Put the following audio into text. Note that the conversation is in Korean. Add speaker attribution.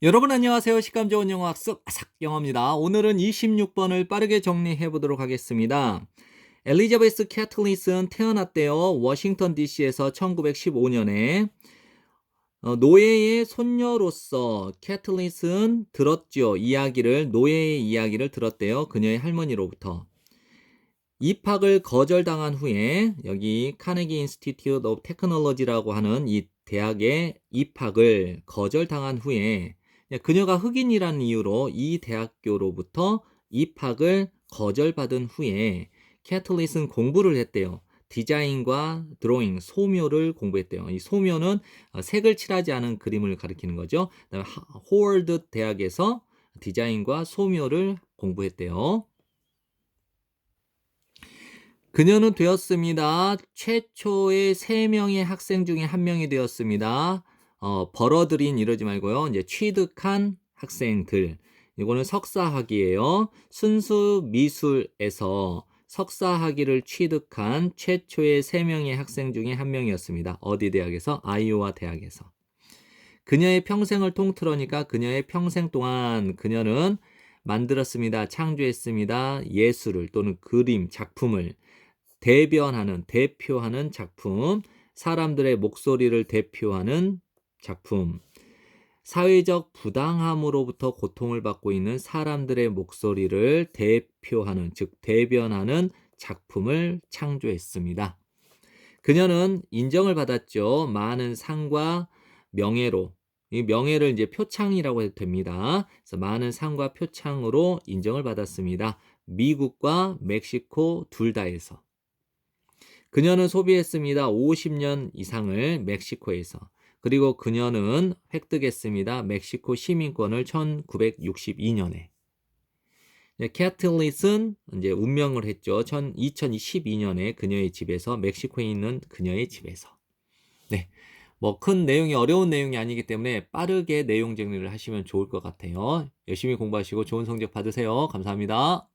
Speaker 1: 여러분 안녕하세요. 식감 좋은 영어 학습 아삭영어입니다. 오늘은 26번을 빠르게 정리해 보도록 하겠습니다. 엘리자베스 캐틀릿은 태어났대요. 워싱턴 DC에서 1915년에 노예의 손녀로서 캐틀릿은 들었죠. 노예의 이야기를 들었대요. 그녀의 할머니로부터. 입학을 거절당한 후에 여기 카네기 인스티튜트 오브 테크놀로지라고 하는 이 대학에 입학을 거절당한 후에 그녀가 흑인이라는 이유로 이 대학교로부터 입학을 거절받은 후에 캐틀릿은 공부를 했대요. 디자인과 드로잉, 소묘를 공부했대요. 이 소묘는 색을 칠하지 않은 그림을 가리키는 거죠. 그다음에 호월드 대학에서 디자인과 소묘를 공부했대요. 그녀는 되었습니다. 최초의 3명의 학생 중에 한 명이 되었습니다. 벌어들인 이러지 말고요. 이제 취득한 학생들. 이거는 석사학위예요. 순수 미술에서 석사학위를 취득한 최초의 3명의 학생 중에 한 명이었습니다. 어디 대학에서? 아이오와 대학에서. 그녀의 평생을 통틀으니까 그녀의 평생 동안 그녀는 만들었습니다. 창조했습니다. 예술을 또는 그림, 작품을 대표하는 작품, 사람들의 목소리를 대표하는 작품, 사회적 부당함으로부터 고통을 받고 있는 사람들의 목소리를 대표하는, 즉, 대변하는 작품을 창조했습니다. 그녀는 인정을 받았죠. 많은 상과 명예로. 이 명예를 이제 표창이라고 해도 됩니다. 그래서 많은 상과 표창으로 인정을 받았습니다. 미국과 멕시코 둘 다에서. 그녀는 소비했습니다. 50년 이상을 멕시코에서. 그리고 그녀는 획득했습니다. 멕시코 시민권을 1962년에. 캐틀릿은 이제 운명을 했죠. 2012년에 그녀의 집에서, 멕시코에 있는 그녀의 집에서. 네. 뭐 큰 내용이 어려운 내용이 아니기 때문에 빠르게 내용 정리를 하시면 좋을 것 같아요. 열심히 공부하시고 좋은 성적 받으세요. 감사합니다.